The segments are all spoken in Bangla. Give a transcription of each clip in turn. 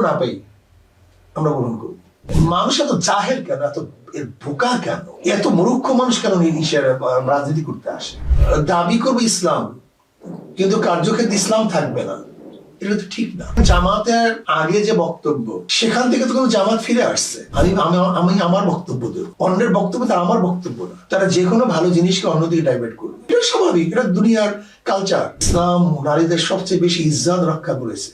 না পাই আমরা গ্রহণ করব। মানুষ এত জাহেল কেন, এত বোকা কেন, এত মূর্খ মানুষ কেন রাজনীতি করতে আসে? দাবি করবে ইসলাম কিন্তু কার্যক্ষেত্রে ইসলাম থাকবে না, এটা তো ঠিক না। জামাতের আগে যে বক্তব্য, সেখান থেকে তো কোনো জামাত ফিরে আসছে। আমি আমার বক্তব্য দেব, অন্যের বক্তব্য তার আমার বক্তব্য না। তারা যে কোনো ভালো জিনিসকে অন্যদিকে ডাইভার্ট করবে, এটা স্বাভাবিক, এটা দুনিয়ার কালচার। ইসলাম নারীদের সবচেয়ে বেশি ইজ্জত রক্ষা করেছে,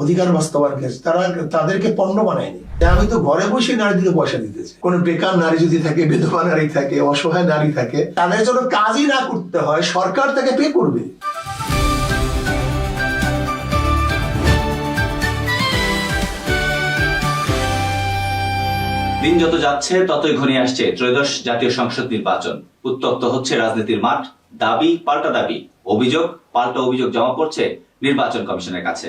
অধিকার বাস্তবায়ন করেছে, তারা তাদেরকে পণ্য বানায়নি। আমি তো ঘরে বসে নারীদেরকে পয়সা দিতেছি। কোন বেকার নারী যদি থাকে, বিধবা নারী থাকে, অসহায় নারী থাকে, তাদের জন্য কাজই না করতে হয়, সরকার তাকে পে করবে। দিন যত যাচ্ছে ততই ঘনিয়ে আসছে ত্রয়োদশ জাতীয় সংসদ নির্বাচন। উত্তপ্ত হচ্ছে রাজনীতির মাঠ, দাবি পাল্টা দাবি, অভিযোগ পাল্টা অভিযোগ জমা পড়ছে নির্বাচন কমিশনের কাছে।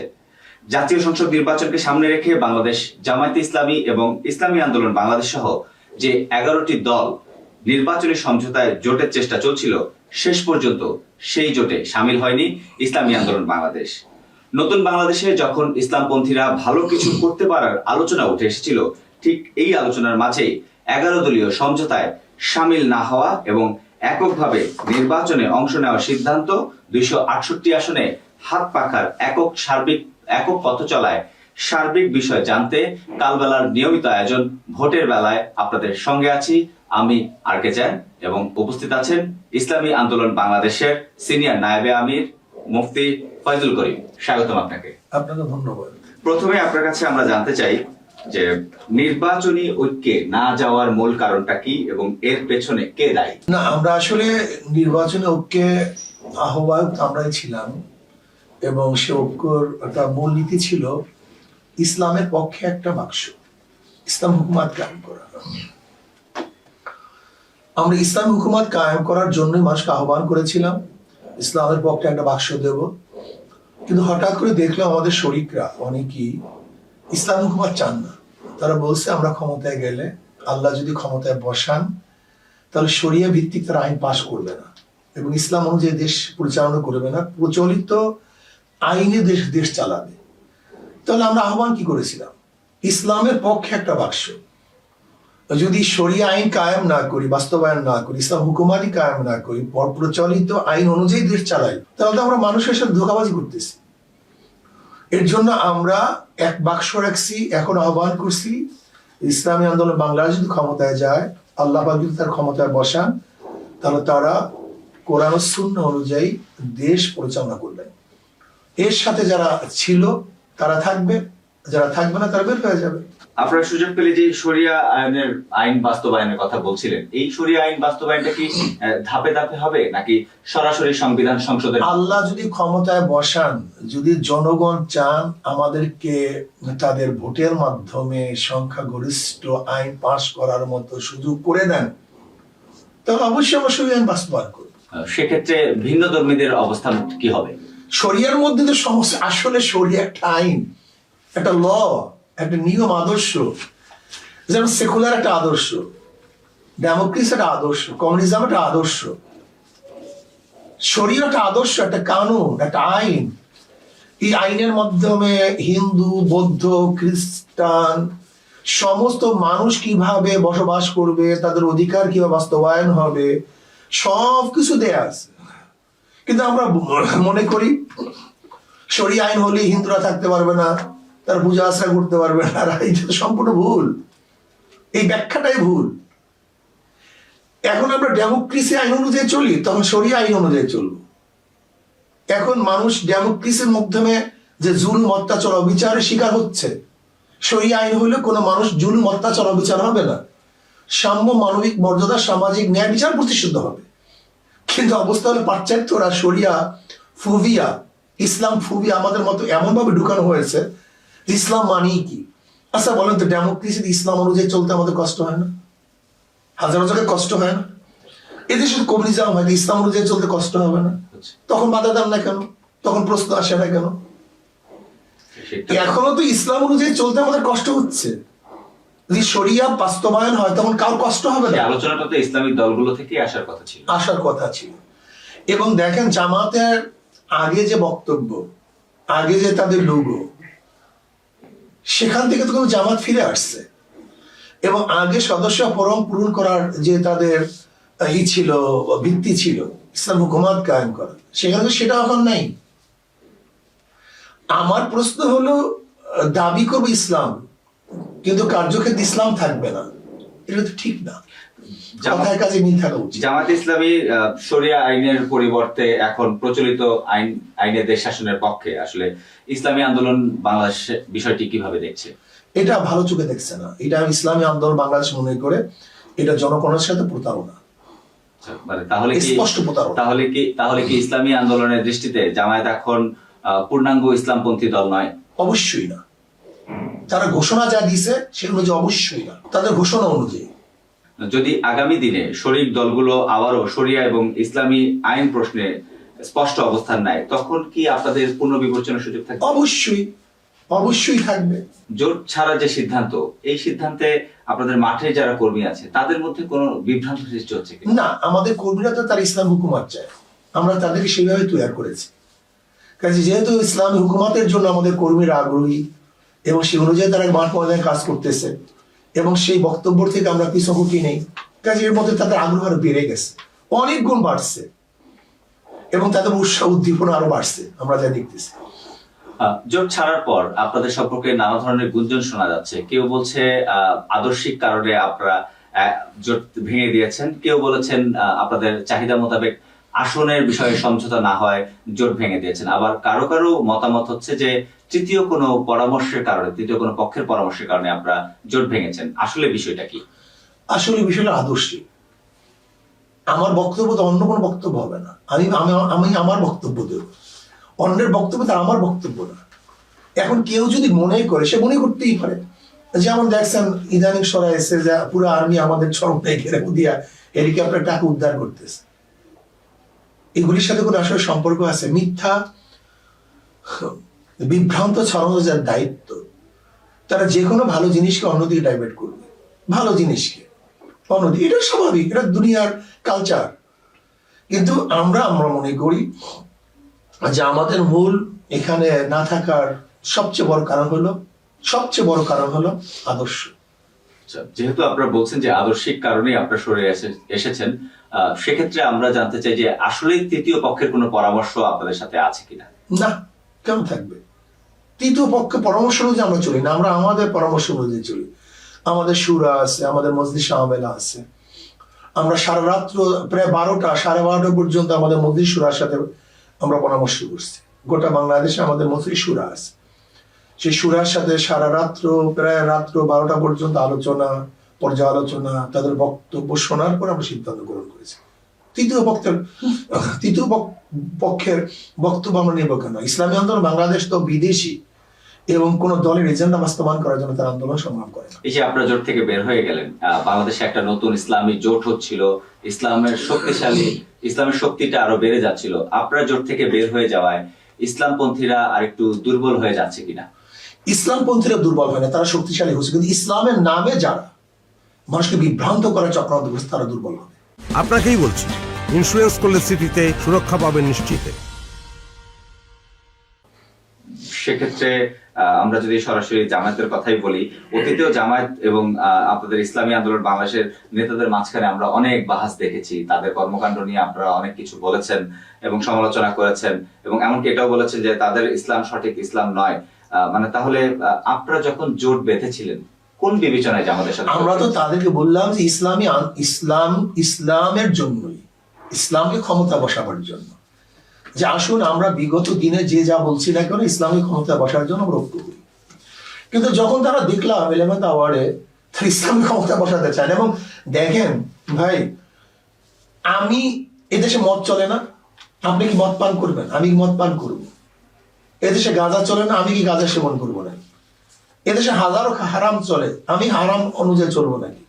জাতীয় সংসদ নির্বাচনকে সামনে রেখে বাংলাদেশ জামায়াতে ইসলামী এবং ইসলামী আন্দোলন বাংলাদেশ সহ যে 11টি দল নির্বাচনী সমঝোতায় জোটের চেষ্টা চলছিল, শেষ পর্যন্ত সেই জোটে সামিল হয়নি ইসলামী আন্দোলন বাংলাদেশ। নতুন বাংলাদেশে যখন ইসলামপন্থীরা ভালো কিছু করতে পারার আলোচনা উঠে এসেছিল, ঠিক এই আলোচনার মাঝেই 11 দলীয় সমঝোতায় সামিল না হওয়া এবং এককভাবে নির্বাচনে অংশ নেওয়ার সিদ্ধান্ত 268 আসনে হাত পাখার একক পথ চলায় সার্বিক বিষয় জানতে কালবেলার নিয়মিত আয়োজন ভোটের বেলায় আপনাদের সঙ্গে আছি আমি আরকে চ্যান, এবং উপস্থিত আছেন ইসলামী আন্দোলন বাংলাদেশের সিনিয়র নায়েবে আমির মুফতি ফয়জুল করিম। স্বাগতম আপনাকে। আপনাকে ধন্যবাদ। প্রথমে আপনার কাছে আমরা জানতে চাই যে নির্বাচনী ঐক্যে না যাওয়ার মূল কারণটা কি এবং এর পেছনে কে দায়ী? না, আমরা আসলে নির্বাচনী ঐক্যে আহ্বায়ক আমরাই ছিলাম, এবং সে ঐক্যর একটা মূল নীতি ছিল ইসলামের পক্ষে একটা বাক্স, ইসলাম হুকুমাত কায়েম করা। আমরা ইসলাম হুকুমাত কায়েম করার জন্যই মানুষকে আহ্বান করেছিলাম, ইসলামের পক্ষে একটা বাক্স দেব। কিন্তু হঠাৎ করে দেখলাম আমাদের শরিকরা অনেকেই ইসলাম হুকুমাত চান না। তারা বলছে আমরা ক্ষমতায় গেলে, আল্লাহ যদি ক্ষমতায় বসান, তাহলে শরিয়া ভিত্তিক তারা আইন পাশ করবে না এবং ইসলাম অনুযায়ী দেশ পরিচালনা করবে না, প্রচলিত আইনে দেশ চালাবে। তাহলে আমরা আহ্বান কি করেছিলাম? ইসলামের পক্ষে একটা বাক্স। যদি শরিয়া আইন কায়েম না করি, বাস্তবায়ন না করি, ইসলাম হুকুমাতি কায়েম না করি, প্রচলিত আইন অনুযায়ী দেশ চালাই, তাহলে তো আমরা মানুষের সাথে ধোঁকাবাজি করতেছি। এর জন্য আমরা এক বাক্স রাখছি, এখন আহ্বান করছি ইসলামী আন্দোলন বাংলাদেশ যদি ক্ষমতায় যায়, আল্লাহ পাক যদি তার ক্ষমতায় বসান, তাহলে তারা কোরআন ও সুন্নাহ অনুযায়ী দেশ পরিচালনা করবেন। এর সাথে যারা ছিল তারা থাকবে, যারা থাকবে না তারা বের হয়ে যাবে। আপনারা সুযোগ পেলে যে শরিয়া আইন বাস্তবায়নের কথা বলছিলেন, এই শরিয়া আইন বাস্তবায়নটা কি ধাপে ধাপে হবে নাকি সরাসরি সংবিধান সংসদে? আল্লাহ যদি ক্ষমতায় বসান, যদি জনগণ চান আমাদেরকে তাদের ভোটের মাধ্যমে সংখ্যাগরিষ্ঠ আইন পাশ করার মতো সুযোগ করে দেন, তাহলে অবশ্যই আমরা শরিয়া আইন বাস্তবায়ন করব। সেক্ষেত্রে ভিন্ন ধর্মীদের অবস্থান কি হবে? শরিয়ার মধ্যে তো সমস্যা, আসলে শরিয়া একটা আইন, একটা ল, একটা নিয়ম, আদর্শ। যেমন সেকুলার একটা আদর্শ, ডেমোক্রেসি একটা আদর্শ, কমিউনিজম একটা আদর্শ, শরিয়া একটা আদর্শ, একটা কানুন, একটা আইন। এই আইনের মাধ্যমে হিন্দু, বৌদ্ধ, খ্রিস্টান সমস্ত মানুষ কিভাবে বসবাস করবে, তাদের অধিকার কিভাবে বাস্তবায়ন হবে, সবকিছু দেয়া আছে। কিন্তু আমরা মনে করি শরিয়া আইন হলে হিন্দুরা থাকতে পারবে না, তার পূজা আশ্রয় করতে পারবে না। এটা সম্পূর্ণ ভুল, এই ব্যাখ্যাটাই ভুল। এখন আমরা ডেমোক্রেসি আইন অনুযায়ী চলি, তখন শরিয়া আইন অনুযায়ী চলবো। এখন মানুষ ডেমোক্রেসির মাধ্যমে যে জুলুম, অত্যাচার, অবিচারের শিকার হচ্ছে, শরিয়া আইন হলে কোনো মানুষ জুলুম, অত্যাচার, অবিচার হবে না, সাম্য, মানবিক মর্যাদা, সামাজিক ন্যায় বিচার প্রতিষ্ঠিত হবে। কিন্তু অবস্থা হলে পাশ্চাত্যরা শরিয়া ফুবিয়া, ইসলাম ফুবিয়া আমাদের মতো এমন ভাবে ঢুকানো হয়েছে, ইসলাম মানেই কি? আচ্ছা বলেন তো, ডেমোক্রেসিতে ইসলাম অনুযায়ী চলতে আমাদের কষ্ট হয় না? হাজার জায়গায় কষ্ট হয় না? এদেশে কমিউনিজম হয়, ইসলাম অনুযায়ী চলতে কষ্ট হবে না? তখন বাধা দেন না কেন? তখন প্রশ্ন আসে না কেন? এখনো তো ইসলাম অনুযায়ী চলতে আমাদের কষ্ট হচ্ছে। যদি শরিয়া বাস্তবায়ন হয় তখন কার কষ্ট হবে না? আলোচনাটা তো ইসলামিক দলগুলো থেকে আসার কথা ছিল। এবং দেখেন জামাতের আগে যে বক্তব্য, আগে যে তাদের লোগো, সেখান থেকে তো কিন্তু জামাত ফিরে আসছে, এবং আগে সদস্য ফরম পূরণ করার যে তাদের ছিল, ভিত্তি ছিল ইসলাম হুকুমাত কায়েম করা, সেখানে তো সেটা এখন নাই। আমার প্রশ্ন হলো, দাবি করবে ইসলাম কিন্তু কার্যক্ষেত্রে ইসলাম থাকবে না, এটা তো ঠিক না। কথায় কাজে মিল থাকা উচিত। জামাত ইসলামী শরিয়া আইনের পরিবর্তে এখন প্রচলিত আইনের দেশ শাসনের পক্ষে, আসলে ইসলামী আন্দোলন বাংলাদেশ বিষয়টি কিভাবে দেখছে? এটা ভালো চোখে দেখছে না। এটা ইসলামী আন্দোলন বাংলাদেশ মনে করে এটা জনগণের সাথে প্রতারণা, মানে তাহলে কি স্পষ্ট প্রতারণা। তাহলে কি ইসলামী আন্দোলনের দৃষ্টিতে জামায়াত এখন পূর্ণাঙ্গ ইসলামপন্থী দল নয়? অবশ্যই না। তারা ঘোষণা যা দিয়েছে সে অনুযায়ী অবশ্যই না, তাদের ঘোষণা অনুযায়ী। যদি আগামী দিনে শরিক দলগুলো আবারও শরিয়া এবং ইসলামী আইন প্রশ্নে স্পষ্ট অবস্থান নেয়, তখন কি আপনাদের পুনর্বিবেচনার সুযোগ থাকবে? অবশ্যই, অবশ্যই থাকবে। জোট ছাড়া যে সিদ্ধান্ত, এই সিদ্ধান্তে আপনাদের মাঠে যারা কর্মী আছে তাদের মধ্যে কোনো বিভ্রান্তি সৃষ্টি হচ্ছে কি না, আমাদের কর্মীরা তো তার ইসলাম হুকুমাত চায়, আমরা তাদেরকে সেইভাবে তৈরি করেছি। কাজে যেহেতু ইসলামী হুকুমাতের জন্য আমাদের কর্মীরা আগ্রহী এবং সেই অনুযায়ী তারা মাঠ ময়দানে কাজ করতেছে এবং সেই বক্তব্য থেকে আমরা পিছুটি নেই, কাজে এর মধ্যে তাদের আগ্রহ আরো বেড়ে গেছে, অনেক গুণ বাড়ছে এবং তাদের উৎসাহ উদ্দীপনা আরো বাড়ছে, আমরা যা দেখতেছি। জোট ছাড়ার পর আপনাদের সম্পর্কে নানা ধরনের গুঞ্জন শোনা যাচ্ছে। কেউ বলছে আদর্শিক কারণে আপনারা জোট ভেঙে দিয়েছেন, কেউ বলেছেন আপনাদের চাহিদা মোতাবেক আসনের বিষয়ে সমঝোতা না হয় জোট ভেঙে দিয়েছেন। আবার কারো কারো মতামত হচ্ছে যে তৃতীয় কোনো পরামর্শের কারণে, তৃতীয় কোনো পক্ষের পরামর্শের কারণে আপনারা জোট ভেঙেছেন। আসলে বিষয়টা কি? আসলে বিষয়টা আদর্শিক। আমার বক্তব্য তো অন্য কোনো বক্তব্য হবে না, আমি আমি আমার বক্তব্য দেব, অন্যের বক্তব্য তো আমার বক্তব্য না। এখন কেউ যদি মনে করে, সে মনে করতেই পারে। যেমন দেখছেন ইদানিং সরাই এসে যে পুরো আর্মি আমাদের চরমটাই ঘেরে দিয়া হেলিকপ্টার টাকা উদ্ধার করতেছে। এগুলির সাথে কোনো আসলে সম্পর্ক আছে? মিথ্যা বিভ্রান্ত ছড়ানো যার দায়িত্ব, তারা যে কোনো ভালো জিনিসকে অন্যদিকে ডাইভার্ট করবে, ভালো জিনিসকে অন্যদিকে, এটা স্বাভাবিক, এটা দুনিয়ার কালচার। কিন্তু আমরা মনে করি যে আমাদের মূল এখানে না থাকার সবচেয়ে বড় কারণ হলো আদর্শ। যেহেতু আপনারা বলছেন যে আদর্শিক কারণেই আপনারা সরে এসেছেন, সেক্ষেত্রে আমরা জানতে চাই যে আসলে তৃতীয় পক্ষের কোনো পরামর্শ আপনাদের সাথে আছে কিনা? না, কেন থাকবে? তৃতীয় পক্ষে পরামর্শ অনুযায়ী আমরা চলি না, আমরা আমাদের পরামর্শ অনুযায়ী চলি। আমাদের সুরা আছে, আমাদের মজলিস আহমেলা আছে, আমরা সারা রাত্র প্রায় 12টা 12:30 পর্যন্ত আমাদের মজলিস সুরার সাথে আমরা পরামর্শ করছি। গোটা বাংলাদেশে আমাদের মজলিস সুরা আছে, সেই সুরার সাথে সারা রাত্র প্রায় রাত্র 12টা পর্যন্ত আলোচনা, পর্যালোচনা, তাদের বক্তব্য শোনার পর আমরা সিদ্ধান্ত গ্রহণ করেছি। তৃতীয় পক্ষের বক্তব্য আমরা নেব কেন? ইসলামী আন্দোলন বাংলাদেশ তো বিদেশি এবং কোন দলের এজেন্ডা বাস্তবায়ন করার জন্য তার আন্দোলন সংগ্রাম করে না। এই যে আপনারা জোট থেকে বের হয়ে গেলেন, বাংলাদেশে একটা নতুন ইসলামী জোট হচ্ছিল, ইসলামের শক্তিটা আরো বেড়ে যাচ্ছিল। আপনারা জোট থেকে বের হয়ে যাওয়ায় ইসলামপন্থীরা আরেকটু দুর্বল হয়ে যাচ্ছে কিনা? ইসলামপন্থীরা দুর্বল হয় না, তারা শক্তিশালী হচ্ছে, কিন্তু ইসলামের নামে যারা মানুষকে বিভ্রান্ত করার চক্রান্ত করছে তারা দুর্বল হবে। আপনাকেই বলছি, ইন্স্যুরেন্স করলে সিটিতে সুরক্ষা পাবেন নিশ্চিত। সেক্ষেত্রে আমরা যদি সরাসরি জামায়াতের কথাই বলি, অতীতেও জামায়াত এবং আপনাদের ইসলামী আন্দোলন বাংলাদেশের নেতাদের মাঝখানে আমরা অনেক বাহাস দেখেছি। তাদের কর্মকাণ্ড নিয়ে আপনারা অনেক কিছু বলেছেন এবং সমালোচনা করেছেন, এবং এমনকি এটাও বলেছেন যে তাদের ইসলাম সঠিক ইসলাম নয়। মানে তাহলে আপনারা যখন জোট বেঁধেছিলেন কোন বিবেচনায় জামাতের সাথে? আমরা তো তাদেরকে বললাম যে ইসলামের জন্যই, ইসলামকে ক্ষমতা বসাবার জন্য, যে আসুন আমরা বিগত দিনে যে যা বলছি না কেন ইসলামী ক্ষমতা বসার জন্য আমরা ঐক্য করি। কিন্তু যখন তারা দেখলাম 11th আওয়ার্ডে ইসলামী ক্ষমতা বসাতে চান, এবং দেখেন ভাই, আমি এদেশে মদ চলে না, আপনি কি মদ পান করবেন? আমি কি মদ পান করবো? এদেশে গাঁজা চলে না, আমি কি গাঁজা সেবন করবো না? এদেশে হাজারো হারাম চলে, আমি হারাম অনুযায়ী চলবো নাকি?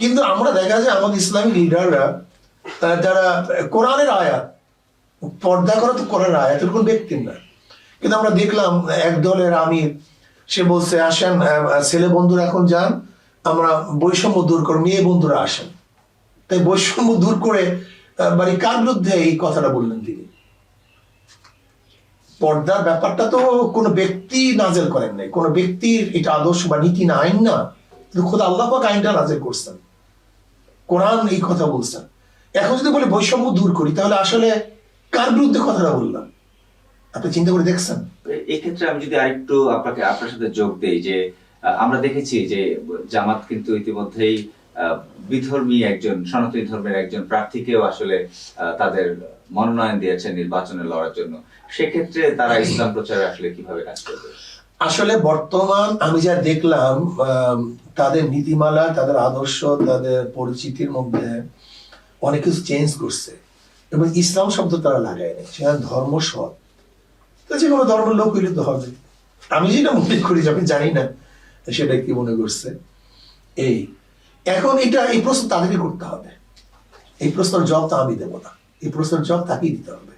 কিন্তু আমরা দেখা যায় আমাদের ইসলামী লিডাররা তারা কোরআনের আয়াত, পর্দা করা তো কোরআনের আয়াতের কোন ব্যক্তির না, কিন্তু আমরা দেখলাম এক দলের আমির, সে বলছে আসেন ছেলে বন্ধুরা এখন যান, আমরা বৈষম্য দূর করে মেয়ে বন্ধুরা আসেন। তাই বৈষম্য দূর করে কার বিরুদ্ধে এই কথাটা বললেন তিনি? পর্দার ব্যাপারটা তো কোনো ব্যক্তি নাজেল করেন নাই, কোনো ব্যক্তির এটা আদর্শ বা নীতি না, আইন না, খোদা আল্লাহ পাক আইনটা নাজেল করছেন, কোরআন এই কথা বলছেন। এখন যদি বলে বৈষম্য দূর করি, তাহলে আসলে কার বিরুদ্ধে কথাটা বললাম? আপনি চিন্তা করে দেখছেন? এই ক্ষেত্রে আমি যদি আরেকটু আপনার সাথে যোগ দেই যে আমরা দেখেছি যে জামাত কিন্তু ইতিমধ্যেই বিধর্মী একজন, সনাতনী ধর্মের একজন প্রার্থীকেও আসলে তাদের মনোনয়ন দিয়েছে নির্বাচনে লড়ার জন্য। সেক্ষেত্রে তারা ইসলাম প্রচারে আসলে কিভাবে কাজ করবে? আসলে বর্তমান আমি যা দেখলাম, তাদের নীতিমালা, তাদের আদর্শ, তাদের পরিচিতির মধ্যে অনেক কিছু চেঞ্জ করছে, এবং ইসলাম শব্দ তারা লাগায় নেই, সেখানে ধর্ম সৎ, যে কোনো ধর্মের লোক হইলে তো হবে। আমি যেটা মনে করি, আমি জানি না সেটা কি মনে করছে। এখন এই প্রশ্ন তাদেরকে করতে হবে, এই প্রশ্নের জবাব তো আমি দেবো না, এই প্রশ্নের জবাব তাকেই দিতে হবে।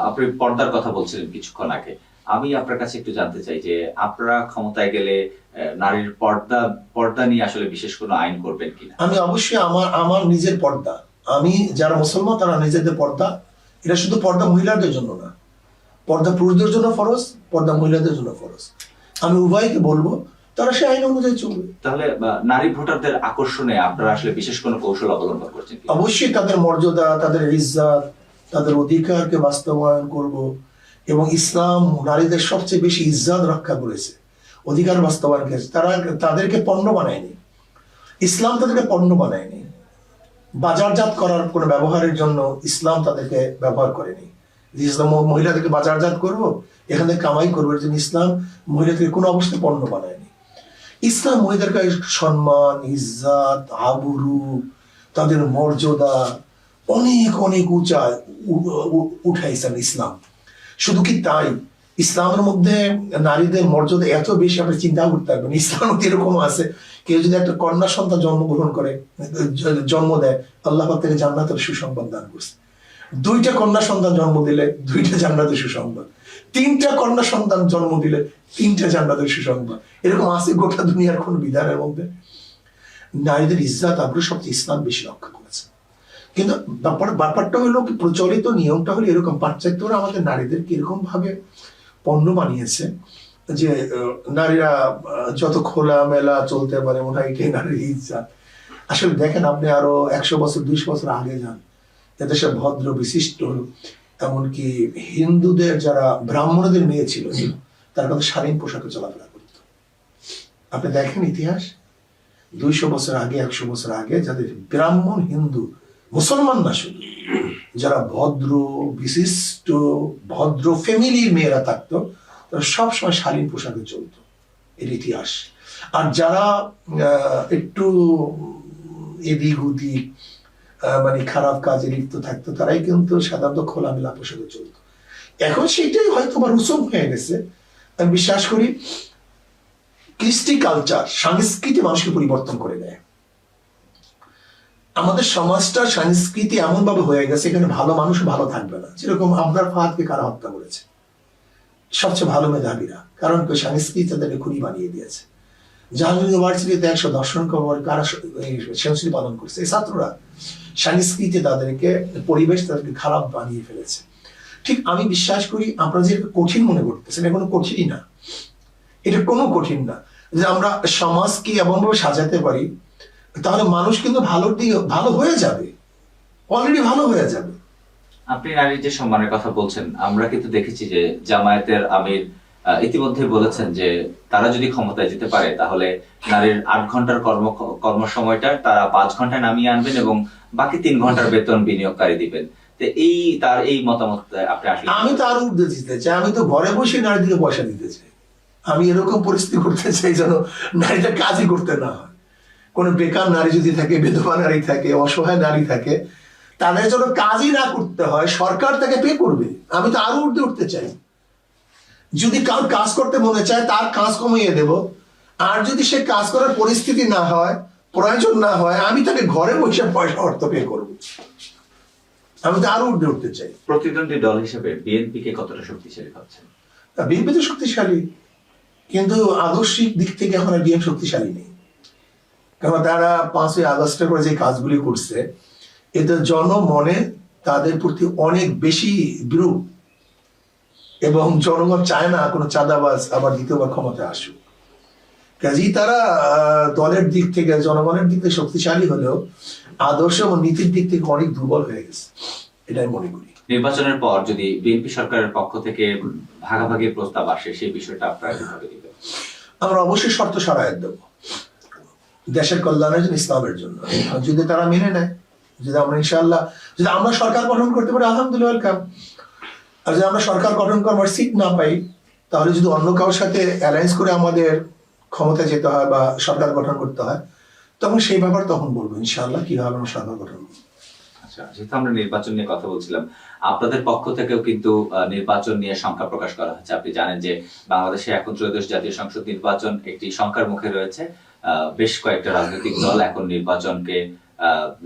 আপনি পর্দার কথা বলছিলেন কিছুক্ষণ আগে, আমি আপনার কাছে একটু জানতে চাই যে আপনারা ক্ষমতায় গেলে নারীর পর্দা নিয়ে আসলে বিশেষ কোনো আইন করবেন কিনা? আমি অবশ্যই আমার নিজের পর্দা, আমি যারা মুসলমান তারা নিজেদের পর্দা, এটা শুধু পর্দা মহিলাদের জন্য না, পর্দা পুরুষদের জন্য ফরজ, পর্দা মহিলাদের জন্য ফরজ। আমি উভয়কে বলবো তারা সে আইন অনুযায়ী চলবে। তাহলে নারী ভোটারদের আকর্ষণে আপনারা আসলে বিশেষ কোনো কৌশল অবলম্বন করছেন? অবশ্যই তাদের মর্যাদা, তাদের ইজ্জত, তাদের অধিকারকে বাস্তবায়ন করব, এবং ইসলাম নারীদের সবচেয়ে বেশি ইজ্জত রক্ষা করেছে, অধিকার বাস্তবায়ন করেছে। তাদেরকে পণ্য বানায়নি, ইসলাম তাদেরকে পণ্য বানায়নি, বাজারজাত করার কোনো ব্যবহারের জন্য ইসলাম তাদেরকে ব্যবহার করেনি। ইসলাম মহিলাদেরকে বাজারজাত করবো, এখান থেকে কামাই করবো, এর জন্য ইসলাম মহিলাদেরকে কোনো অবস্থায় পণ্য বানায়নি। ইসলাম মহিলাদেরকে সম্মান, ইজ্জত, আবরু, তাদের মর্যাদা অনেক অনেক উঠাইছেন ইসলাম। শুধু কি তাই, ইসলামের মধ্যে নারীদের মর্যাদা এত বেশি, আপনি চিন্তা করতে পারবেন। ইসলাম এরকম আছে, কেউ যদি একটা কন্যা সন্তান জন্ম দেয়, আল্লাহ পাক তাকে জান্নাতের সুসংবাদ দান করছে। 2টা কন্যা সন্তান জন্ম দিলে 2টা জান্নাতের সুসংবাদ, 3টা কন্যা সন্তান জন্ম দিলে 3টা জান্নাতের সুসংবাদ। এরকম আছে গোটা দুনিয়ার কোন বিধানের মধ্যে? নারীদের ইজ্জত আবরু সবচেয়ে ইসলাম বেশি রক্ষা করেছে। কিন্তু ব্যাপারটা হলো কি, প্রচলিত নিয়মটা হলো এরকম, পাশ্চাত্যরা আমাদের নারীদেরকে এরকম ভাবে পণ্য বানিয়েছে যে নারীরা যত খোলা মেলা চলতে পারে, মনে হয় এটাই নারীর ইজ্জত। আসলে দেখেন, আপনি আরো 100 বছর 200 বছর আগে যান, এদেশে ভদ্র বিশিষ্ট, এমনকি হিন্দুদের যারা ব্রাহ্মণদের মেয়ে ছিল, তারা কিন্তু শালীন পোশাকে চলাফেরা করত। আপনি দেখেন ইতিহাস, 200 বছর আগে, 100 বছর আগে, যাদের ব্রাহ্মণ হিন্দু, মুসলমান না শুধু, যারা ভদ্র বিশিষ্ট ভদ্র ফ্যামিলির মেয়েরা থাকতো, তারা সবসময় শালীন পোশাকে চলতো, এর ইতিহাস। আর যারা একটু এদিক ওদিক মানে খারাপ কাজে লিপ্ত থাকতো, তারাই কিন্তু সাধারণত খোলামেলা পোশাকে চলতো। এখন সেটাই হয়তো বা রুসুম হয়ে গেছে। আমি বিশ্বাস করি কৃষ্টি কালচার, সংস্কৃতি মানুষকে পরিবর্তন করে দেয়। আমাদের সমাজটা সংস্কৃতি এমন ভাবে হয়ে গেছে, এখানে ভালো মানুষ ভালো থাকবে না। যেরকম আবরার ফাহাদকে কারা হত্যা করেছে, সবচেয়ে ভালো মেধাবীরা, কারণ সংস্কৃতি তাদেরকে খুনি বানিয়ে দিয়েছে। জাহাঙ্গীর ইউনিভার্সিটিতে 100 দর্শন খবর কারা সেঞ্চুরি পালন করছে, এই ছাত্ররা। সংস্কৃতি তাদেরকে, পরিবেশ তাদেরকে খারাপ বানিয়ে ফেলেছে। ঠিক আমি বিশ্বাস করি, আপনারা যে কঠিন মনে করতেছেন, এটা কোনো কঠিনই না, এটা কোনো কঠিন না। যে আমরা সমাজকে এমনভাবে সাজাতে পারি, তাহলে মানুষ কিন্তু ভালোর দিকে ভালো হয়ে যাবে, অলরেডি ভালো হয়ে যাবে। আপনি নারীর যে সম্মানের কথা বলছেন, আমরা কিন্তু দেখেছি যে জামায়াতের আমির ইতিমধ্যে বলেছেন যে তারা যদি ক্ষমতায় যেতে পারে, তাহলে নারীর 8 ঘন্টার কর্মসময়টা তারা 5 ঘন্টায় নামিয়ে আনবেন এবং বাকি 3 ঘন্টার বেতন বিনিয়োগকারী দিবেন। তো তার এই মতামত আপনি আসলে? আমি তো আরো উঠতে দিতে চাই, আমি তো ঘরে বসে নারীদেরকে পয়সা দিতে চাই। আমি এরকম পরিস্থিতি করতে চাই যেন নারীটা কাজই করতে না হয়। কোনো বেকার নারী যদি থাকে, বিধবা নারী থাকে, অসহায় নারী থাকে, তাদের জন্য কাজই না করতে হয়, সরকার তাকে পে করবে। আমি তো আরো উঠতে চাই। যদি কারোর কাজ করতে মনে চায়, তার কাজ কমিয়ে দেব। আর যদি সে কাজ করার পরিস্থিতি না হয়, প্রয়োজন না হয়, আমি তাকে ঘরে বসে পয়সা অর্থ পে করব। আমি তো আরো উঠতে চাই। প্রতিদ্বন্দ্বী দল হিসেবে বিএনপি কে কতটা শক্তিশালী ভাবছেন? বিএনপি তো শক্তিশালী, কিন্তু আদর্শিক দিক থেকে এখন আর বিএনপি শক্তিশালী নেই। কারণ তারা 5ই আগস্টের পরে যে কাজগুলি করছে, এতে জনমনে তাদের প্রতি অনেক বেশি বিরূপ। এবং জনগণ চায় না কোনো চাঁদাবাজ আবার দ্বিতীয়বার ক্ষমতায় আসুক। কাজেই তারা দলের দিক থেকে, জনগণের দিক থেকে শক্তিশালী হলেও আদর্শ এবং নীতির দিক থেকে অনেক দুর্বল হয়ে গেছে, এটাই মনে করি। নির্বাচনের পর যদি বিএনপি সরকারের পক্ষ থেকে ভাগাভাগির প্রস্তাব আসে, সেই বিষয়টা আপনারা কিভাবে দিবেন? আমরা অবশ্যই শর্ত সারায়াত দেব, দেশের কল্যাণের জন্য, ইসলামের জন্য। যদি তারা মেনে নেয়, যদি আমরা ইনশাআল্লাহ, যদি আমরা সরকার গঠন করতে পারি আলহামদুলিল্লাহ ওয়েলকাম। আর যদি আমরা সরকার গঠন করবার সিট না পাই, তাহলে যদি অন্য কারোর সাথে অ্যালায়েন্স করে আমাদের ক্ষমতায় যেতে হয় বা সরকার গঠন করতে হয়, তখন সেই ব্যাপার তখন বলবো ইনশাআল্লাহ কিভাবে আমরা সরকার গঠন করবো। আচ্ছা, যেহেতু আমরা নির্বাচন নিয়ে কথা বলছিলাম, আপনাদের পক্ষ থেকেও কিন্তু নির্বাচন নিয়ে শঙ্কা প্রকাশ করা হচ্ছে। আপনি জানেন যে বাংলাদেশে এখন ত্রয়োদশ জাতীয় সংসদ নির্বাচন একটি শঙ্কার মুখে রয়েছে। বেশ কয়েকটা রাজনৈতিক দল এখন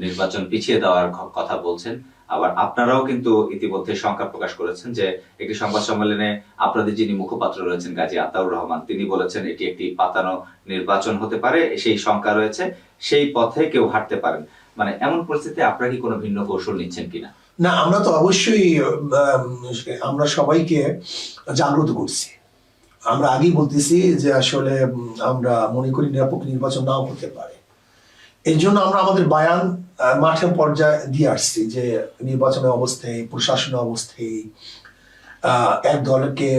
নির্বাচন পিছিয়ে দেওয়ার কথা বলছেন। আবার আপনারাও কিন্তু ইতিমধ্যে শঙ্কা প্রকাশ করেছেন যে একটি সংবাদ সম্মেলনে আপনাদের যিনি মুখপাত্র রয়েছেন গাজী আতাউর রহমান, তিনি বলেছেন এটি একটি পাতানো নির্বাচন হতে পারে, সেই শঙ্কা রয়েছে, সেই পথে কেউ হাঁটতে পারেন। মানে এমন পরিস্থিতিতে আপনারা কি কোনো ভিন্ন কৌশল নিচ্ছেন কিনা? না, আমরা তো অবশ্যই আমরা সবাইকে জাগ্রত করছি। আমরা আগেই বলতেছি যে আসলে আমরা মনে করি নিরপেক্ষ নির্বাচন নাও হতে পারে। এই জন্য আমরা আমাদের বয়ান মাঠের পর্যায়ে দিয়ে আসছি যে নির্বাচনের অবস্থায়, প্রশাসনের অবস্থায় এক দলকে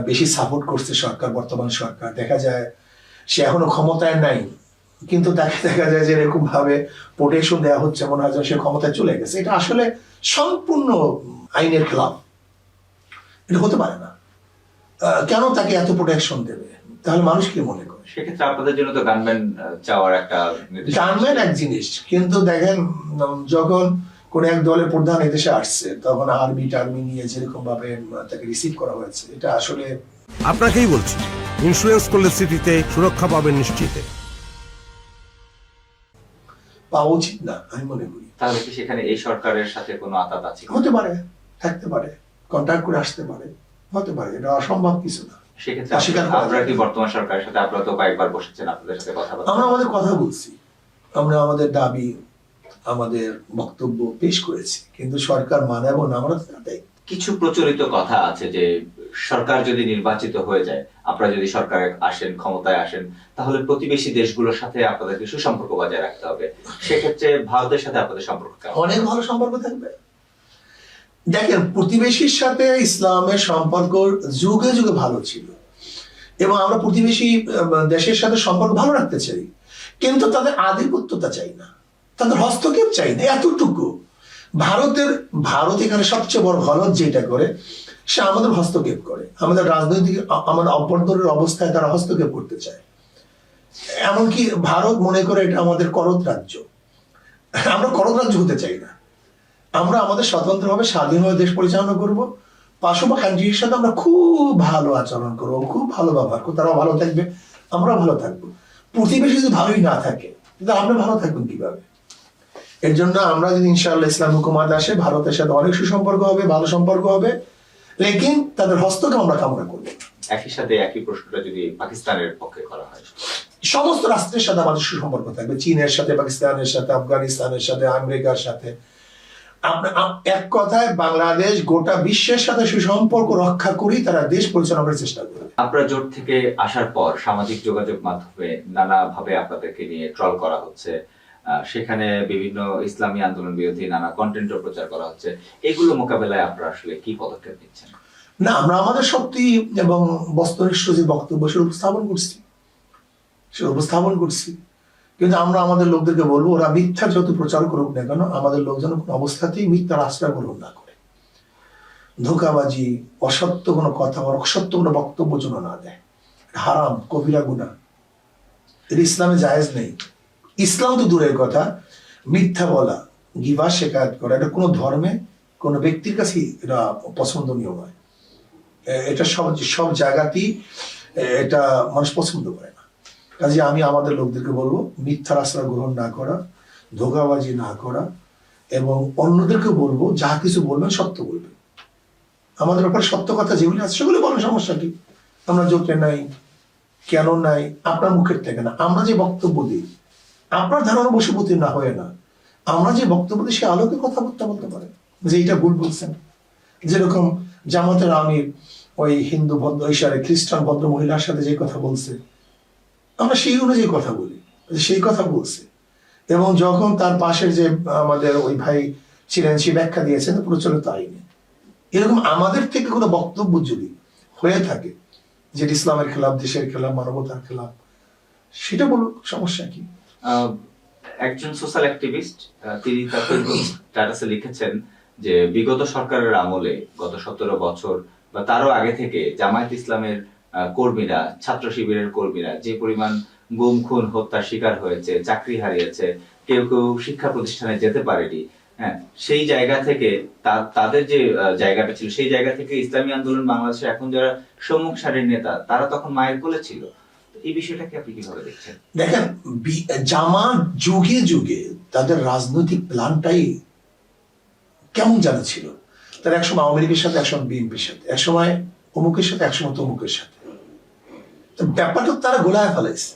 বেশি সাপোর্ট করছে সরকার, বর্তমান সরকার। দেখা যায় সে এখনো ক্ষমতায় নাই, কিন্তু দেখা যায় যে এরকম ভাবে প্রোটেকশন দেওয়া হচ্ছে, মনে হয় সে ক্ষমতায় চলে গেছে। এটা আসলে সম্পূর্ণ আইনের খেলাফ, এটা হতে পারে না। কেন তাকে এত প্রোটেকশন দেবে? তাহলে মানুষ কি মনে করে? সেক্ষেত্রে আপনাদের জন্য তো গানম্যান চাওয়ার একটা গানম্যান এক জিনিস, কিন্তু দেখেন যখন কোন এক দলের প্রধান এদেশে আসছে, তখন আর্মি টার্মি নিয়ে যেরকম ভাবে তাকে রিসিভ করা হয়েছে, এটা আসলে আপনাকেই বলছি, ইন্স্যুরেন্স করলে সিটিতে সুরক্ষা পাবেন নিশ্চিতে। পাওয়া উচিত না আমি মনে করি। তাহলে কি সেখানে এই সরকারের সাথে কোনো আতাত আছে? হতে পারে, থাকতে পারে, কন্ট্যাক্ট করে আসতে পারে, হতে পারে, এটা অসম্ভব কিছু না। সেক্ষেত্রে আপনারা কি বর্তমান সরকারের সাথে, আপনারা তো কয়েকবার বসেছেন, আপনাদের সাথে কথা বলছেন? আমরা আমাদের কথা বলছি, আমরা আমাদের দাবি, আমাদের বক্তব্য পেশ করেছি, কিন্তু সরকার মানে এবং আমরা তাই। কিছু প্রচলিত কথা আছে যে সরকার যদি নির্বাচিত হয়ে যায়, আপনারা যদি সরকারে আসেন, ক্ষমতায় আসেন, তাহলে প্রতিবেশী দেশগুলোর সাথে আপনাদেরকে সুসম্পর্ক বজায় রাখতে হবে। সেক্ষেত্রে ভারতের সাথে আপনাদের সম্পর্ক কেমন? অনেক ভালো সম্পর্ক থাকবে। দেখেন, প্রতিবেশীর সাথে ইসলামের সম্পর্ক যুগে যুগে ভালো ছিল, এবং আমরা প্রতিবেশী দেশের সাথে সম্পর্ক ভালো রাখতে চাই, কিন্তু তাদের আধিপত্যতা চাই না, তাদের হস্তক্ষেপ চাই না, এতটুকু। ভারত এখানে সবচেয়ে বড় গলত যেটা করে, সে আমাদের হস্তক্ষেপ করে, আমাদের রাজনৈতিক, আমাদের অভ্যন্তরের অবস্থায় তারা হস্তক্ষেপ করতে চায়। এমনকি ভারত মনে করে এটা আমাদের করদ রাজ্য। আমরা করদ রাজ্য হতে চাই না। আমরা আমাদের স্বতন্ত্রভাবে স্বাধীনভাবে দেশ পরিচালনা করব, পাশাপাশি কান্ট্রির সাথে আমরা খুব ভালো আচরণ করবো, খুব ভালো ব্যবহার করবো, তারাও ভালো থাকবে, আমরাও ভালো থাকবো। প্রতিবেশী যদি ভালোই না থাকে, তাহলে আমরা ভালো থাকবেন কিভাবে? এর জন্য আমরা যদি ইনশাআল্লাহ ইসলাম হুকুমাত আসে, ভারতের সাথে অনেক সুসম্পর্ক হবে, ভালো সম্পর্ক হবে, লেকিন তাদের হস্তকে আমরা কামনা করবো। একই সাথে একই প্রশ্নটা যদি পাকিস্তানের পক্ষে করা হয়, সমস্ত রাষ্ট্রের সাথে আমাদের সুসম্পর্ক থাকবে, চীনের সাথে, পাকিস্তানের সাথে, আফগানিস্তানের সাথে, আমেরিকার সাথে। এক কথায় বাংলাদেশ গোটা বিশ্বের সাথে সুসম্পর্ক রক্ষা করেই তারা দেশ পরিচালনা করার চেষ্টা করবে। আপনারা জোট থেকে আসার পর সামাজিক যোগাযোগ মাধ্যমে নানাভাবে আপনাদেরকে নিয়ে ট্রল করা হচ্ছে, সেখানে বিভিন্ন ইসলামী আন্দোলন বিরোধী নানা কন্টেন্টও প্রচার করা হচ্ছে। এগুলো মোকাবেলায় আপনারা আসলে কি পদক্ষেপ নিচ্ছেন? না, আমরা আমাদের শক্তি এবং বস্তুনিষ্ঠ যে বক্তব্য সেটা উপস্থাপন করছি, কিন্তু আমরা আমাদের লোকদেরকে বলবো, ওরা মিথ্যা যত প্রচার করুক না কেন, আমাদের লোকজন কোন অবস্থাতেই মিথ্যার আশ্রয় গ্রহণ না করে, ধোঁকাবাজি, অসত্য কোনো কথা, অসত্য কোনো বক্তব্য যেন না দেয়। হারাম, কবিরা গুনাহ, এটা ইসলামে জায়েজ নেই। ইসলাম তো দূরের কথা, মিথ্যা বলা, গিবত শিকায়ত করা, এটা কোনো ধর্মে কোনো ব্যক্তির কাছেই এটা পছন্দনীয় নয়। এটা সব জায়গাতেই এটা মানুষ পছন্দ করে না। কাজে আমি আমাদের লোকদেরকে বলবো, মিথ্যার আশ্রয় গ্রহণ না করা, ধোঁকাবাজি না করা, এবং অন্যদেরকে বলবো যা কিছু বলবেন সত্য বলবেন। আমাদের ব্যাপারে সত্য কথা যেগুলি আছে সেগুলো বলেন, সমস্যা কি? আমরা জোটে নাই, কেন নাই, আপনার মুখের থেকে না। আমরা যে বক্তব্য দিই, আপনার ধারণা বশীভূতি না হয়ে না, আমরা যে বক্তব্য দিই সে আলোকে কথাবার্তা বলতে পারে যে এটা ভুল বলছেন। যেরকম জামাতের আমির ওই হিন্দু ভদ্র খ্রিস্টান ভদ্র মহিলার সাথে যে কথা বলছে, আমরা সেই অনুযায়ী কথা বলি, সেই কথা বলছে। এবং যখন তার পাশের যে আমাদের ওই ভাই ছিলেন, সে ব্যাখ্যা দিয়েছেন প্রচলিত আইনে। এরকম আমাদের থেকে কোনো বক্তব্য যদি হয়ে থাকে যে ইসলামের খেলাফ, দেশের খেলাফ, মানবতার খেলাফ, সেটা বলুক, সমস্যা কি? একজন সোশ্যাল অ্যাক্টিভিস্ট তিনি তার স্ট্যাটাসে লিখেছেন যে বিগত সরকারের আমলে গত 17 বছর বা তারও আগে থেকে জামায়াত ইসলামের কর্মীরা, ছাত্র শিবিরের কর্মীরা যে পরিমাণ গুম খুন হত্যার শিকার হয়েছে, চাকরি হারিয়েছে, কেউ কেউ শিক্ষা প্রতিষ্ঠানে যেতে পারেনি, হ্যাঁ, সেই জায়গা থেকে তাদের যে জায়গাটা ছিল, সেই জায়গা থেকে ইসলামী আন্দোলন বাংলাদেশে এখন যারা সম্মুখ সারির নেতা, তারা তখন মায়ের কোলে ছিল। এই বিষয়টাকে আপনি কিভাবে দেখছেন? দেখেন, জামাত যুগে যুগে তাদের রাজনৈতিক প্ল্যানটাই কেমন জানা ছিল। তারা একসময় আওয়ামী লীগের সাথে, একসময় বিএনপির সাথে, একসময় অমুকের সাথে, একসময় তমুকের সাথে। ব্যাপারটা তারা গোলায় ফেলাইছে।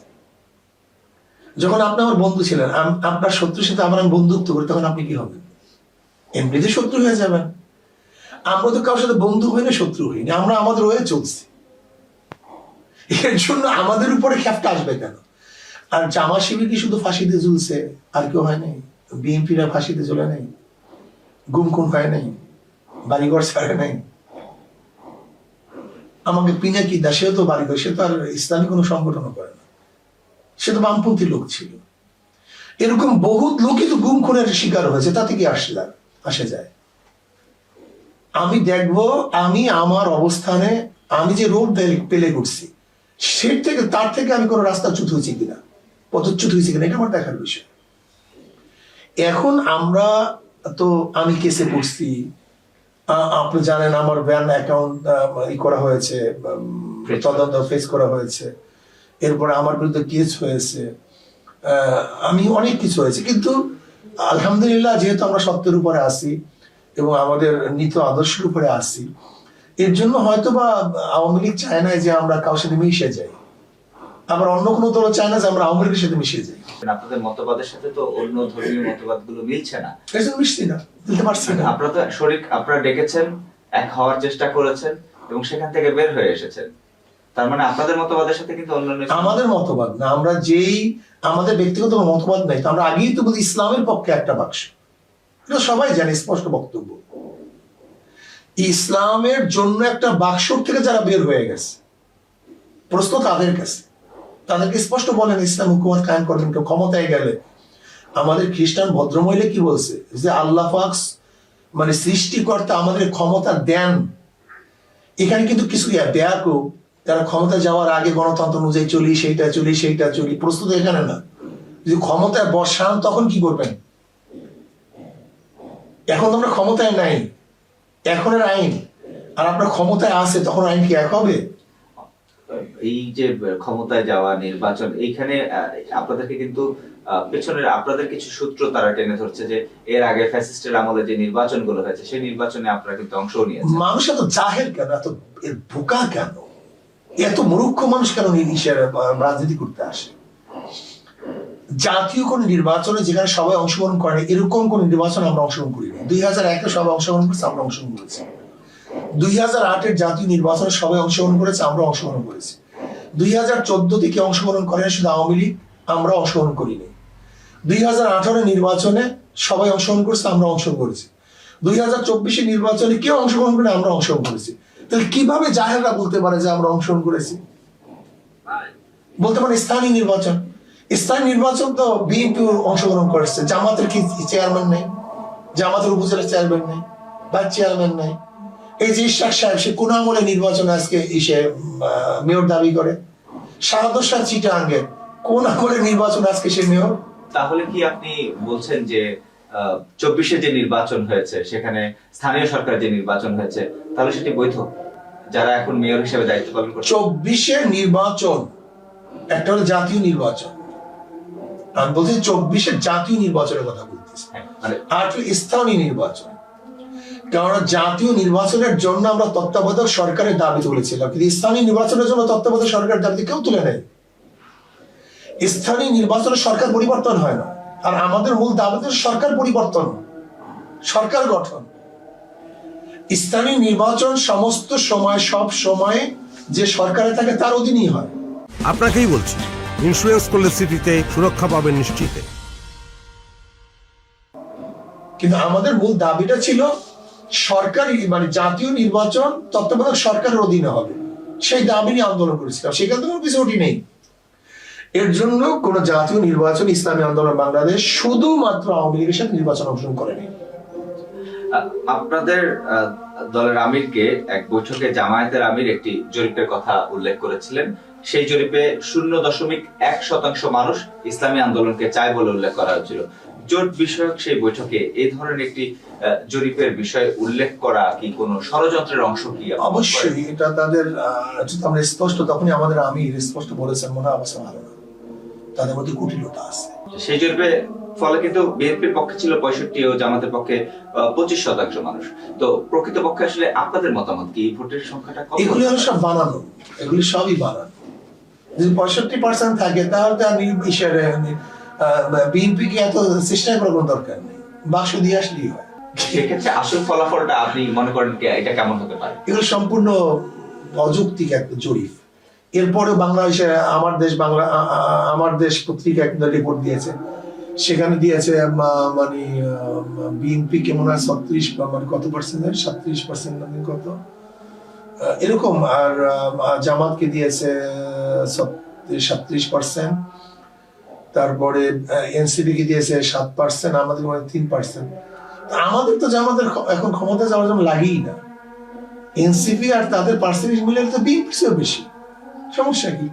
যখন আপনি আমার বন্ধু ছিলেন, আপনার শত্রুর সাথে আমার আমি বন্ধুত্ব করি, তখন আপনি কি হবেন? এমনিতে শত্রু হয়ে যাবেন। আমরা তো কারোর সাথে বন্ধু হই না, শত্রু হইনি, আমরা আমাদের হয়ে চলছি। এর জন্য আমাদের উপরে খ্যাপটা আসবে কেন? আর জামা শিবির কি শুধু ফাঁসিতে ঝুলছে, আর কেউ হয় নাই? বিএনপিরা ফাঁসিতে ঝুলে নাই, গুম খুন হয় নাই, বাড়িঘর ছাড়ে নাই। আমাকে পিনাকি দা, সেও তো বাড়িঘর, সে তো আর ইসলামী কোনো সংগঠনও করে না, সে তো বামপন্থী লোক ছিল। এরকম বহুত লোকই তো গুম খুনের শিকার হয়েছে, তাতে কি আসে যায়? আমি দেখবো, আমি আমার অবস্থানে আমি যে রোড পেলে করছি, তার থেকে আমি কোনো রাস্তা চ্যুত হয়েছি কিনা, পদচ্যুত হয়েছি কিনা, এটা আমার দেখার বিষয়। এখন আমরা তো, আমি কেসে পড়ছি, আপনি জানেন আমার ব্যাংক অ্যাকাউন্ট করা হয়েছে, তদন্ত ফেস করা হয়েছে, এরপরে আমার বিরুদ্ধে কেস হয়েছে, আমি অনেক কিছু হয়েছে। কিন্তু আলহামদুলিল্লাহ, যেহেতু আমরা সত্যের উপরে আসি এবং আমাদের নীত আদর্শের উপরে আসি, এর জন্য হয়তো বা আওয়ামী লীগ চায় না যে আমরা কারোর সাথে মিশে যাই, আবার অন্য কোনো দল চায় না যে আমরা আওয়ামী লীগের সাথে মিশে যাই। আপনাদের মতবাদের সাথে তো অন্য ধর্মীয় মতবাদগুলো মিলছে না, মিশছি না, মিলতে পারছি না। আপনারা তো আপনারা ডেকেছেন, এক হওয়ার চেষ্টা করেছেন এবং সেখান থেকে বের হয়ে এসেছেন। তার মানে আপনাদের মতবাদের সাথে কিন্তু অন্যান্য আমাদের মতবাদ না, আমরা আমাদের ব্যক্তিগত মতবাদ নাই, আমরা আগেই তো বলি ইসলামের পক্ষে একটা বাক্স, এটা সবাই জানে, স্পষ্ট বক্তব্য। ইসলামের জন্য একটা বাক্স থেকে যারা বের হয়ে গেছে, প্রশ্ন তাদের কাছে, তাদেরকে স্পষ্ট বলেন ইসলাম হুকুমত কায়েম করবেন কেউ ক্ষমতায় গেলে। আমাদের খ্রিস্টান ভদ্রমহিলা কি বলছে যে আল্লাহ পাক মানে সৃষ্টিকর্তা আমাদের ক্ষমতা দেন। এখানে কিন্তু কিছু ব্যাকও তারা ক্ষমতা যাওয়ার আগে গণতন্ত্র অনুযায়ী চলি, সেইটা চলি, প্রস্তুত এখানে না। যদি ক্ষমতায় বসান তখন কি করবেন? এখন আমরা ক্ষমতায় নাই, এখনের আইন আর আপনার ক্ষমতায় আছে, তখন আইন কি এক হবে? এই যে ক্ষমতায় যাওয়া, নির্বাচন, এইখানে আপনাদেরকে কিন্তু পেছনের আপনাদের কিছু সূত্র তারা টেনে ধরছে যে এর আগে ফ্যাসিস্টের আমলে যে নির্বাচনগুলো হয়েছে, সেই নির্বাচনে আপনারা কিন্তু অংশও নিয়েছেন। মানুষ এত জাহেল কেন, এত বোকা কেন, এত মূর্খ মানুষ কেন রাজনীতি করতে আসে? জাতীয় কোন নির্বাচনে যেখানে সবাই অংশগ্রহণ করে, এরকম কোন নির্বাচনে আমরা অংশগ্রহণ করি না। 2001-এ সবাই অংশগ্রহণ করেছে, আমরা অংশগ্রহণ করেছি। 2008-এর জাতীয় নির্বাচনে সবাই অংশগ্রহণ করেছে, আমরা অংশগ্রহণ করেছি। 2014-তে কি অংশগ্রহণ করেন শুধু আওয়ামী লীগ, আমরা অংশগ্রহণ করিনি। 2018-এর নির্বাচনে সবাই অংশগ্রহণ করেছে, আমরা অংশগ্রহণ করেছি। 2024-এর নির্বাচনে কেউ অংশগ্রহণ করে, আমরা অংশগ্রহণ করেছি। তাহলে কিভাবে জাহেলরা বলতে পারে যে আমরা অংশগ্রহণ করেছি? বলতে পারে স্থানীয় নির্বাচন তো বিএনপি অংশগ্রহণ করেছে, জামাতের কি চেয়ারম্যান নেই, জামাতের উপজেলা চেয়ারম্যান নেই, ভাইস চেয়ারম্যান নেই। এই যে ইশাক সাহেব, সে কোন আমলে নির্বাচনে আজকে মেয়র দাবি করে? শাহাদত শাহ চিটাগাঙ্গের কোন আমলে নির্বাচন আজকে সে মেয়র? তাহলে কি আপনি বলছেন যে 24-এ যে নির্বাচন হয়েছে, সেখানে স্থানীয় সরকার যে নির্বাচন হয়েছে, তাহলে সেটি বৈধ? যারা এখন মেয়র হিসেবে দায়িত্ব পালন করছে, 24-এর নির্বাচন একটা হলো জাতীয় নির্বাচন, আমি বলছি 24-এর জাতীয় নির্বাচনের কথা বলতেছি, আর স্থানীয় নির্বাচন। কারণ জাতীয় নির্বাচনের জন্য আমরা তত্ত্বাবধায়ক সরকারের দাবি তুলেছিলাম, কিন্তু স্থানীয় নির্বাচনের জন্য তত্ত্বাবধায়ক সরকারের দাবি কেউ তুলে নেয়। স্থানীয় নির্বাচনে সরকার পরিবর্তন হয় না, আর আমাদের মূল দাবি সরকার পরিবর্তন, সরকার গঠন। স্থানীয় নির্বাচন সমস্ত সময় সব সময় যে সরকারে থাকে তার অধীনই হয়। আপনাকেই বলছি, ইন্স্যুরেন্স করলে সিটিতে সুরক্ষা পাবেন নিশ্চিতে। কিন্তু আমাদের মূল দাবিটা ছিল সরকারি মানে জাতীয় নির্বাচন তত্ত্বাবধায়ক সরকারের অধীনে হবে, সেই দাবি নিয়ে আন্দোলন করেছিলাম। সেখান থেকে কিছু ওটি নেই। এর জন্য কোন জাতীয় নির্বাচন ইসলামী আন্দোলন বাংলাদেশ শুধুমাত্র আওয়ামী লীগের সাথে নির্বাচন অংশগ্রহণ করেনি। আপনাদের দলের আমিরকে এক বৈঠকে জামায়াতের আমির একটি জরিপের কথা উল্লেখ করেছিলেন। সেই জরিপে 0.1% মানুষ ইসলামী আন্দোলনকে চায় বলে উল্লেখ করা হয়েছিল। জোট বিষয়ক সেই বৈঠকে এই ধরনের একটি জরিপের বিষয় উল্লেখ করা কি কোনো ষড়যন্ত্রের অংশ কি? অবশ্যই এটা তাদের আমরা স্পষ্ট, তখনই আমাদের আমির স্পষ্ট বলেছেন মনে অবস্থা ভালো না, তাদের মধ্যে কুটিলতা আছে। সেই জরিপে ফলে কিন্তু বিএনপির পক্ষে ছিল 65 ও জামাতের পক্ষে 25% মানুষ। তো প্রকৃতপক্ষে আসলে আপনাদের মতামত কি? ভোটের সংখ্যাটা কত? এগুলি হলো সব বানানো, এগুলি সবই বানানো। যদি 65% থাকে তাহলে তো আমি বিএনপি কে এত চেষ্টা করার কোনো দরকার নেই, বাক্স দিয়ে আসলেই হয়। সেক্ষেত্রে আসল ফলাফলটা আপনি মনে করেন এটা কেমন হতে পারে? এগুলো সম্পূর্ণ অযৌক্তিক একটা জরিপ। এরপরে বাংলাদেশে আমার দেশ পত্রিকা একটা রিপোর্ট দিয়েছে, সেখানে দিয়েছে মানে বিএনপি কে মনে হয় 36 মানে কত পার্সেন্ট, 37% মানে কত এরকম, আর জামাতকে দিয়েছে 37%, তারপরে এনসিপি কে দিয়েছে 7%, আমাদের মানে 3%। আমাদের তো জামাতের এখন ক্ষমতা যাওয়ার জন্য লাগেই না। এনসিপি আর তাদের পার্সেন্টেজ মিলে তো বিএনপির বেশি, সমস্যা কি?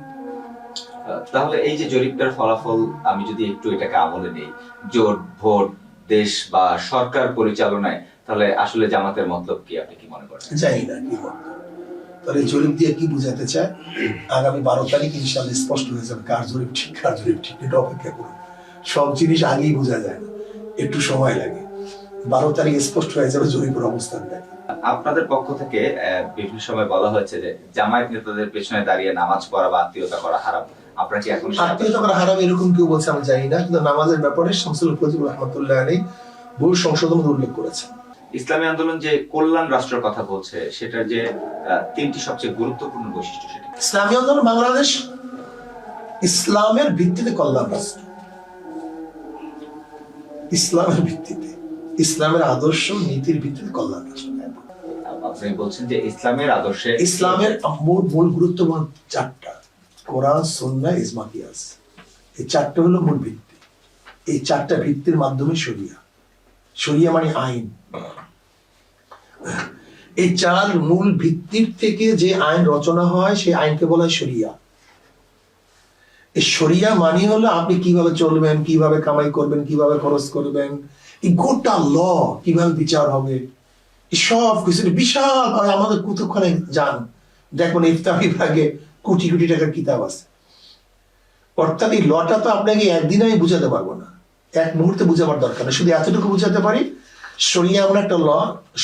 তাহলে এই যে জরিপটার ফলাফল আমি যদি একটু এটাকে আমলে নেই, জোট ভোট দেশ বা সরকার পরিচালনায়, তাহলে আসলে জামাতের মতলব কি আপনি কি মনে করেন? জানি না কি মতলব। তাহলে জরিপ দিয়ে কি বোঝাতে চায় আগামী 12 তারিখ ইনশাআল্লাহ স্পষ্ট হয়ে যাবে কার জরিপ ঠিক কার জরিপ ঠিক। এটা অপেক্ষা করুন, সব জিনিস আগেই বোঝা যায় না, একটু সময় লাগে। 12 তারিখ স্পষ্ট হয়ে যাবে জরিপের অবস্থানটা। আপনাদের পক্ষ থেকে বিভিন্ন সময় বলা হয়েছে যে জামায়াত নেতাদের পেছনে দাঁড়িয়ে নামাজ পড়া বা আত্মীয়তা করা হারাম। আপনারা কি এখন আত্মীয়তা করা হারাম এরকম কেউ বলছে আমি জানি না, কিন্তু নামাজের ব্যাপারে শামসুল ফজিল রাহমাতুল্লাহ আলাইহি বহু সংশোধন উল্লেখ করেছেন। ইসলামী আন্দোলন যে কল্যাণ রাষ্ট্রের কথা বলছে, সেটার যে 3টি সবচেয়ে গুরুত্বপূর্ণ বৈশিষ্ট্য সেটা ইসলামী আন্দোলন বাংলাদেশ ইসলামের ভিত্তিতে কল্যাণ রাষ্ট্র, ইসলামের ভিত্তিতে, ইসলামের আদর্শ নীতির ভিত্তিতে কল্যাণ রাষ্ট্র। আপনি বলছেন যে ইসলামের আদর্শে, ইসলামের মূল গুরুত্বপূর্ণ 4টা, কোরআন, সুন্নাহ, ইজমা, কিয়াস। এই 4টা হলো মূল ভিত্তি। এই 4টা ভিত্তির মাধ্যমে শরিয়া, শরিয়া মানে আইন। এই 4 মূল ভিত্তির থেকে যে আইন রচনা হয় সেই আইনকে বলা হয় শরিয়া। এই শরিয়া মানে হলো আপনি কিভাবে চলবেন, কিভাবে কামাই করবেন, কিভাবে খরচ করবেন, এই গোটা ল কিভাবে বিচার হবে, সব কিছু বিশাল। আমাদের কুতুবখানে যান, দেখুন ইফতার বিভাগে কোটি কোটি টাকার কিতাব আছে। অর্থাৎ এই লটা তো আপনাকে একদিনে আমি বুঝাতে পারবো না, এক মুহূর্তে বুঝাবার দরকার নেই। শুধু এতটুকু বুঝাতে পারি, শরিয়া এমন একটা ল,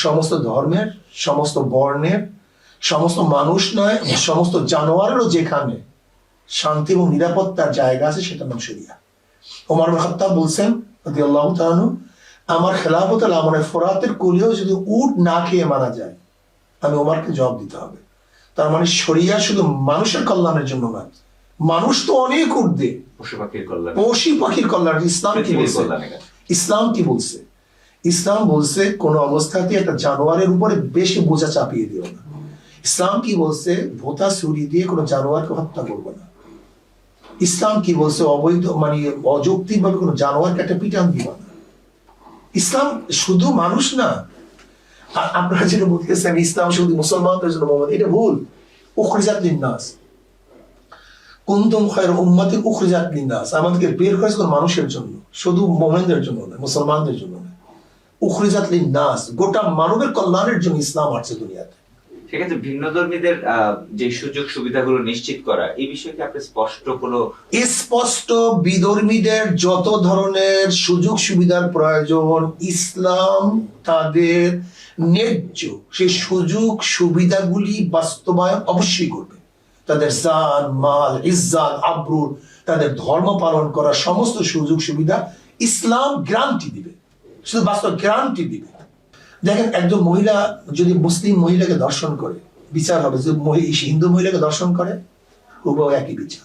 সমস্ত ধর্মের, সমস্ত বর্ণের, সমস্ত মানুষ নয়, সমস্ত জানোয়ারেরও যেখানে শান্তি এবং নিরাপত্তার জায়গা আছে সেটার নাম শরিয়া। ওমর ইবনে খাত্তাব বলছেন রাদিয়াল্লাহু তাআলা আনহু, আমার খেলাফতের আমলে ফোরাতের কোলেও যদি উট না খেয়ে মারা যায় আমি ওমরকে জবাব দিতে হবে। তার মানে শরিয়া শুধু মানুষের কল্যাণের জন্য না, মানুষ তো অনেক ঊর্ধ্বে, পশু পাখির কল্যাণ, পশু পাখির কল্যাণ। ইসলাম কি বলছে? ইসলাম কি বলছে? ইসলাম বলছে কোন অবস্থাতে একটা জানোয়ারের উপরে বেশি বোঝা চাপিয়ে দিও না। ইসলাম কি বলছে? ভোতা ছুরি দিয়ে কোনো জানোয়ারকে হত্যা করবে না। ইসলাম কি বলছে? অবৈধ মানে অযৌক্তিক ভাবে কোনো জানোয়ারকে একটা পিটান দিবা না। ইসলাম শুধু মানুষ না। আপনারা যেটা বলতেছেন ইসলাম শুধু মুসলমানদের জন্য, এটা ভুল। উখরিজাত লিন্নাস, কুনতুম খায়রা উম্মাতিন উখরিজাত লিন্নাস, আমাদেরকে বের করেছে কোন মানুষের জন্য, শুধু মুমিনদের জন্য না, মুসলমানদের জন্য না। উখরিজাত লিন্নাস, গোটা মানবের কল্যাণের জন্য ইসলাম আসছে দুনিয়াতে। সেক্ষেত্রে ভিন্নধর্মীদের যে সুযোগ সুবিধাগুলো নিশ্চিত করা, এই বিষয়ে কি আপনি স্পষ্ট বিধর্মীদের যত ধরনের সুযোগ সুবিধার প্রয়োজন ইসলাম তাদের ন্যায্য সেই সুযোগ সুবিধাগুলি বাস্তবায়ন অবশ্যই করবে। তাদের জান, মাল, ইজ্জত, আবরুর, তাদের ধর্ম পালন করার সমস্ত সুযোগ সুবিধা ইসলাম গ্যারান্টি দিবে, শুধু বাস্তব গ্যারান্টি দিবে। দেখেন, একজন মহিলা যদি মুসলিম মহিলাকে দর্শন করে বিচার হবে, যদি হিন্দু মহিলাকে দর্শন করে হুবহু একই বিচার।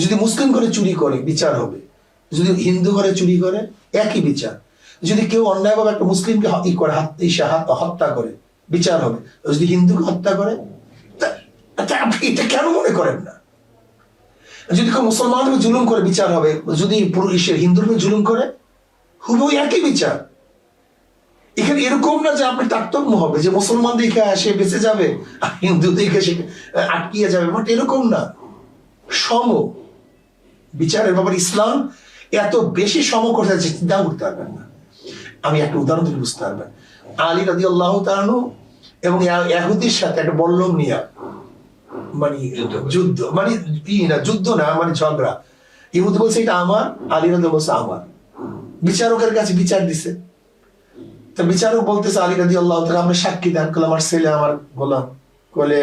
যদি মুসলিম করে চুরি করে বিচার হবে, যদি হিন্দু করে চুরি করে একই বিচার। যদি কেউ অন্যায়ভাবে একটা মুসলিমকে হত্যা করে বিচার হবে, যদি হিন্দুকে হত্যা করে। আপনি এটা কেন মনে করেন না? যদি কেউ মুসলমানকে জুলুম করে বিচার হবে, যদি হিন্দুর জুলুম করে হুবহু একই বিচার। এখানে এরকম না যে আপনি তারতম্য হবে যে মুসলমান দেখে সে বেঁচে যাবে আর হিন্দু দেখে সে আটকিয়ে যাবে, বাট এরকম না, সম বিচারের ব্যাপারে ইসলাম এত বেশি সম করতে যাচ্ছে, চিন্তা করতে পারবেন না। আমি একটা উদাহরণ থেকে বুঝতে পারবেন। আলী রাদিয়াল্লাহু তাআলা আনহু এবং ইহুদির সাথে একটা বল্লম নিয়া মানে যুদ্ধ, মানে যুদ্ধ না, মানে ঝগড়া। ইহুদি বলছে এটা আমার, আলী রাদিয়াল্লাহু বলছে আমার। বিচারকের কাছে বিচার দিছে, তা বিচারক বলতেছে আলী রাদিয়াল্লাহু তাআলা আপনি সাক্ষী দেন। কলে আমার ছেলে আমার গোলাম। কলে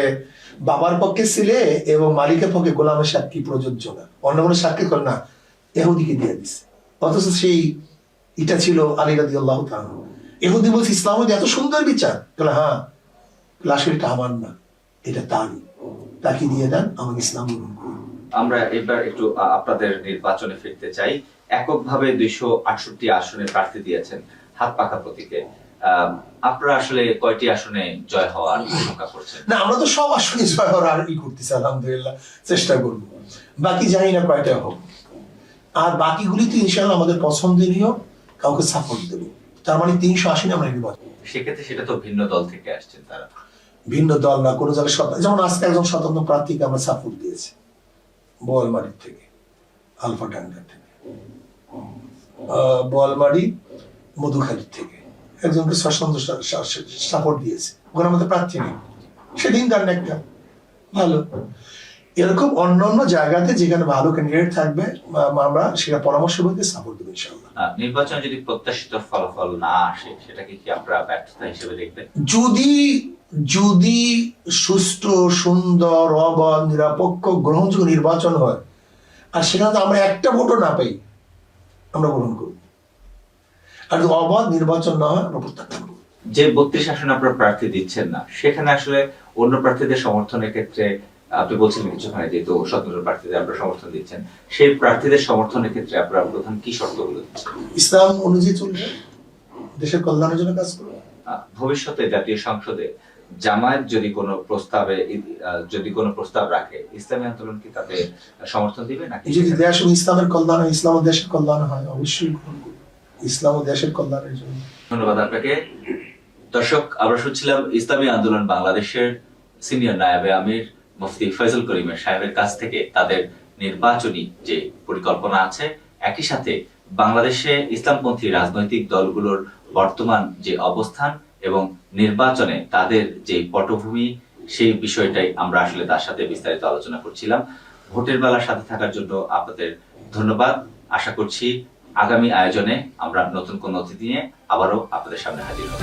বাবার পক্ষে ছেলে এবং মালিকের পক্ষে গোলামের সাক্ষী প্রযোজ্য না, অন্য কোনো সাক্ষী কল না, ইহুদিকে দিয়ে দিছে। অথচ সেই এটা ছিল আলী রাদিয়াল্লাহু তাআলা। ইহুদি বলছে ইসলাম এত সুন্দর বিচার। বলে হ্যাঁ, আসলে এটা আমার না, এটা তারই, তাকে দিয়ে দেন, আমাকে ইসলাম গ্রহণ করুন। আমরা এবার একটু আপনাদের নির্বাচনে ফিরতে চাই। এককভাবে 268 আসনে প্রার্থী দিয়েছেন হাত পাকা প্রতীকে। আপনারা আসলে কয়টি আসনে জয় হওয়ার আশঙ্কা করছেন? না, আমরা তো সব আসনে জয় হওয়ার আর করতেছি, আলহামদুলিল্লাহ চেষ্টা করবো। বাকি জানি না কয়টা হোক, আর বাকিগুলি তো ইনশাআল্লাহ আমাদের পছন্দনীয় কাউকে সাপোর্ট দেবো। তার মানে 300 আসনে আমরা নির্বাচন। সেক্ষেত্রে সেটা তো ভিন্ন দল থেকে আসছেন তারা। ভিন্ন দল না, কোনো জায়গায় যেমন আজকে একজন স্বতন্ত্র প্রার্থীকে আমরা সাপোর্ট দিয়েছি বোয়ালমারির থেকে, আলফা ডাঙ্গার থেকে, বোয়ালমারি মধুখালীর থেকে একজনকে স্বতন্ত্র সাপোর্ট দিয়েছে। ওখানে আমাদের প্রার্থী নেই, সেদিন তার একটা ভালো। এরকম অন্যান্য জায়গাতে যেখানে ভালো ক্যান্ডিডেট থাকবে আমরা সেটা পরামর্শ বলতে সাপোর্ট দেবো ইনশাআল্লাহ। নির্বাচন যদি প্রত্যাশিত ফলাফল না আসে, সেটাকে কি আপনারা ব্যর্থতা হিসেবে দেখবেন? যদি সুষ্ঠু, সুন্দর, অবাধ, নিরপেক্ষ, গ্রহণযোগ্য নির্বাচন হয় আর সেখানে তো আমরা একটা ভোটও না পাই, আমরা গ্রহণ করব। আর যদি অবাধ নির্বাচন না হয়, আমরা প্রত্যাখ্যান করব। যে 32 আসনে আপনারা প্রার্থী দিচ্ছেন না, সেখানে আসলে অন্য প্রার্থীদের সমর্থনের ক্ষেত্রে আপনি বলছিলেন কিছুক্ষণ আগে, যেহেতু স্বতন্ত্র প্রার্থীদের আপনারা সমর্থন দিচ্ছেন, সেই প্রার্থীদের সমর্থনের ক্ষেত্রে আপনারা প্রধান কি শর্তগুলো দিচ্ছেন? ইসলাম অনুযায়ী চলবে, দেশের কল্যাণের জন্য কাজ করবে। ভবিষ্যতে জাতীয় সংসদে জামায়াত যদি কোনো প্রস্তাব রাখে, ইসলামী আন্দোলন কি তাতে সমর্থন দিবে নাকি? যদি দেশ ও ইসলামের কল্যাণ হয়, ইসলাম ও দেশের কল্যাণ হয়, অবশ্যই গ্রহণ করবে, ইসলাম ও দেশের কল্যাণের জন্য। ধন্যবাদ আপনাকে। দর্শক, আমরা শুনছিলাম ইসলামী আন্দোলন বাংলাদেশের সিনিয়র নায়েবে আমির মুফতি ফয়জুল করিম সাহেবের কাছ থেকে তাদের নির্বাচনী যে পরিকল্পনা আছে, একই সাথে বাংলাদেশে ইসলামপন্থী রাজনৈতিক দলগুলোর বর্তমান যে অবস্থান এবং নির্বাচনে তাদের যে পটভূমি, সেই বিষয়টাই আমরা আসলে তার সাথে বিস্তারিত আলোচনা করছিলাম। ভোটের বেলার সাথে থাকার জন্য আপনাদের ধন্যবাদ। আশা করছি আগামী আয়োজনে আমরা নতুন কোন অতিথি নিয়ে আবারও আপনাদের সামনে হাজির হব।